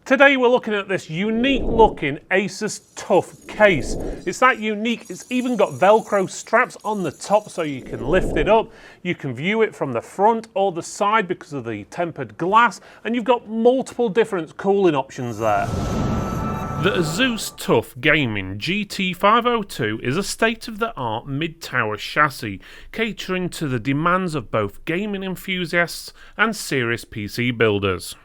Today we're looking at this unique looking ASUS TUF case. It's that unique, it's even got Velcro straps on the top so you can lift it up. You can view it from the front or the side because of the tempered glass, and you've got multiple different cooling options there. The ASUS TUF Gaming GT502 is a state-of-the-art mid-tower chassis catering to the demands of both gaming enthusiasts and serious PC builders.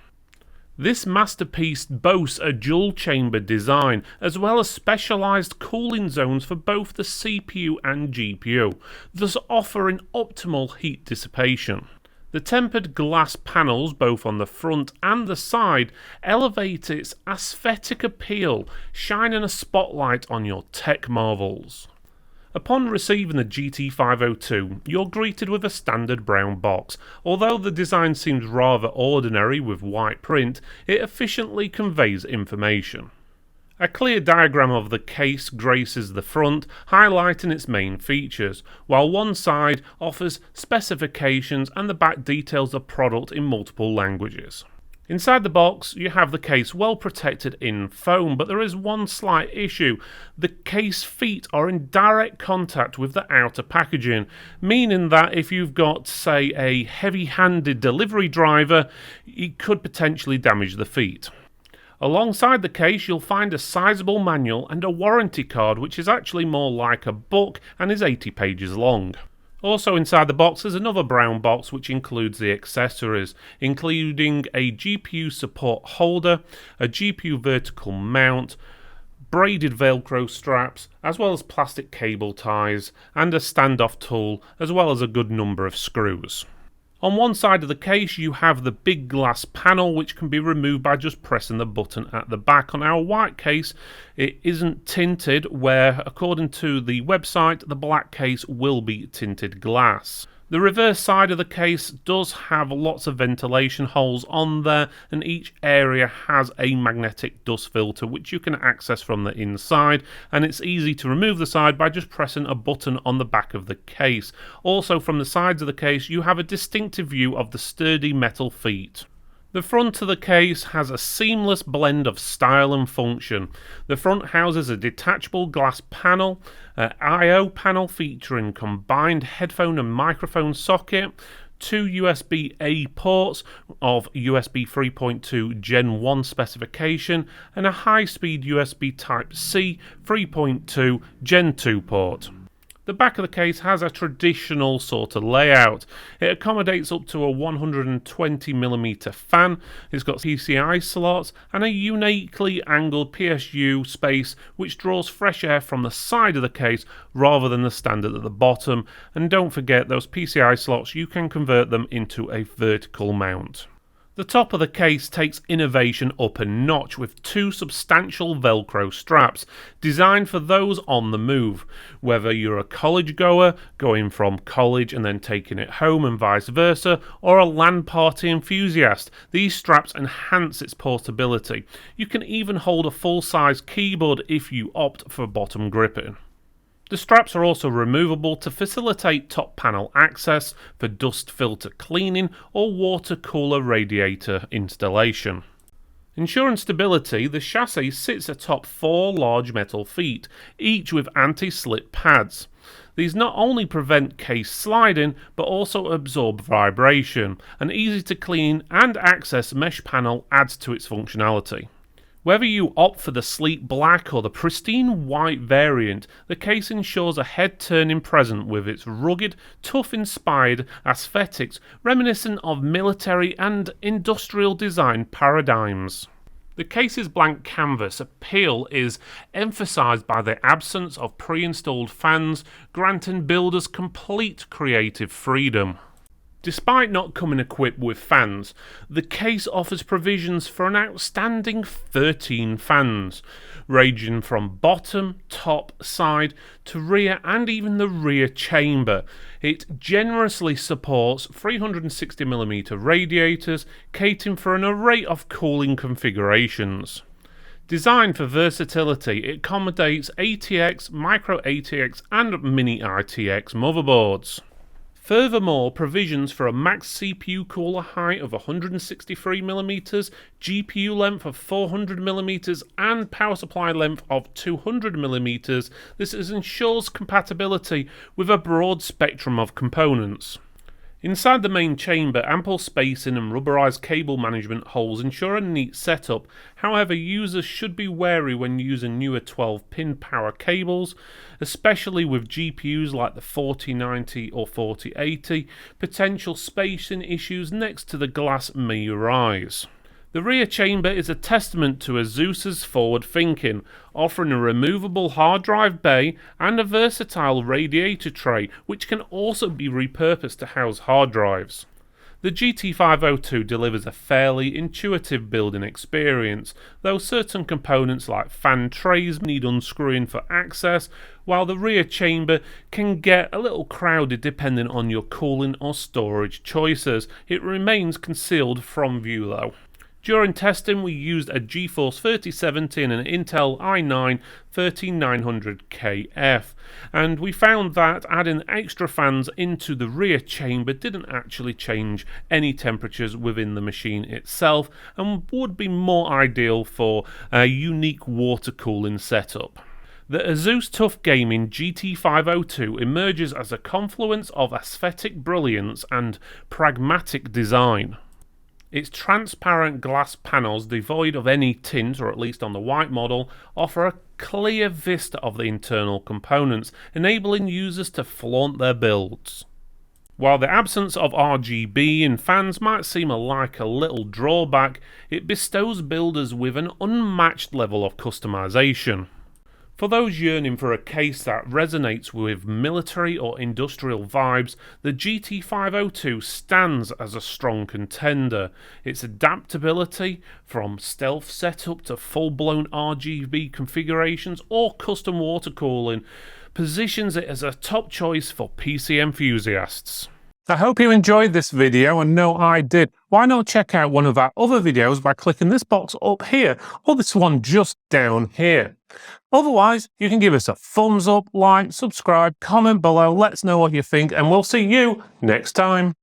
This masterpiece boasts a dual-chamber design, as well as specialised cooling zones for both the CPU and GPU, thus offering optimal heat dissipation. The tempered glass panels, both on the front and the side, elevate its aesthetic appeal, shining a spotlight on your tech marvels. Upon receiving the GT502, you're greeted with a standard brown box. Although the design seems rather ordinary with white print, it efficiently conveys information. A clear diagram of the case graces the front, highlighting its main features, while one side offers specifications and the back details the product in multiple languages. Inside the box, you have the case well protected in foam, but there is one slight issue. The case feet are in direct contact with the outer packaging, meaning that if you've got, say, a heavy-handed delivery driver, it could potentially damage the feet. Alongside the case, you'll find a sizable manual and a warranty card, which is actually more like a book and is 80 pages long. Also inside the box is another brown box which includes the accessories, including a GPU support holder, a GPU vertical mount, braided Velcro straps, as well as plastic cable ties, and a standoff tool, as well as a good number of screws. On one side of the case you have the big glass panel, which can be removed by just pressing the button at the back. On our white case it isn't tinted, where according to the website the black case will be tinted glass. The reverse side of the case does have lots of ventilation holes on there, and each area has a magnetic dust filter which you can access from the inside, and it's easy to remove the side by just pressing a button on the back of the case. Also from the sides of the case you have a distinctive view of the sturdy metal feet. The front of the case has a seamless blend of style and function. The front houses a detachable glass panel, an I/O panel featuring combined headphone and microphone socket, two USB-A ports of USB 3.2 Gen 1 specification, and a high-speed USB Type-C 3.2 Gen 2 port. The back of the case has a traditional sort of layout. It accommodates up to a 120mm fan, it's got PCI slots, and a uniquely angled PSU space which draws fresh air from the side of the case rather than the standard at the bottom. And don't forget those PCI slots, you can convert them into a vertical mount. The top of the case takes innovation up a notch with two substantial Velcro straps designed for those on the move. Whether you're a college goer, going from college and then taking it home and vice versa, or a LAN party enthusiast, these straps enhance its portability. You can even hold a full-size keyboard if you opt for bottom gripping. The straps are also removable to facilitate top panel access for dust filter cleaning or water cooler radiator installation. Ensuring stability, the chassis sits atop four large metal feet, each with anti-slip pads. These not only prevent case sliding, but also absorb vibration. An easy to clean and access mesh panel adds to its functionality. Whether you opt for the sleek black or the pristine white variant, the case ensures a head-turning present with its rugged, tough-inspired aesthetics reminiscent of military and industrial design paradigms. The case's blank canvas appeal is emphasised by the absence of pre-installed fans, granting builders complete creative freedom. Despite not coming equipped with fans, the case offers provisions for an outstanding 13 fans, ranging from bottom, top, side to rear and even the rear chamber. It generously supports 360mm radiators, catering for an array of cooling configurations. Designed for versatility, it accommodates ATX, micro ATX and mini ITX motherboards. Furthermore, provisions for a max CPU cooler height of 163mm, GPU length of 400mm, and power supply length of 200mm. This ensures compatibility with a broad spectrum of components. Inside the main chamber, ample spacing and rubberized cable management holes ensure a neat setup. However, users should be wary when using newer 12-pin power cables, especially with GPUs like the 4090 or 4080. Potential spacing issues next to the glass may arise. The rear chamber is a testament to ASUS's forward thinking, offering a removable hard drive bay and a versatile radiator tray, which can also be repurposed to house hard drives. The GT502 delivers a fairly intuitive building experience, though certain components like fan trays need unscrewing for access, while the rear chamber can get a little crowded depending on your cooling or storage choices. It remains concealed from view though. During testing, we used a GeForce 3070 and an Intel i9 13900KF, and we found that adding extra fans into the rear chamber didn't actually change any temperatures within the machine itself, and would be more ideal for a unique water cooling setup. The ASUS TUF Gaming GT502 emerges as a confluence of aesthetic brilliance and pragmatic design. Its transparent glass panels, devoid of any tint, or at least on the white model, offer a clear vista of the internal components, enabling users to flaunt their builds. While the absence of RGB in fans might seem like a little drawback, it bestows builders with an unmatched level of customization. For those yearning for a case that resonates with military or industrial vibes, the GT502 stands as a strong contender. Its adaptability, from stealth setup to full-blown RGB configurations or custom water cooling, positions it as a top choice for PC enthusiasts. I hope you enjoyed this video, and no, I did. Why not check out one of our other videos by clicking this box up here, or this one just down here. Otherwise, you can give us a thumbs up, like, subscribe, comment below, let us know what you think, and we'll see you next time.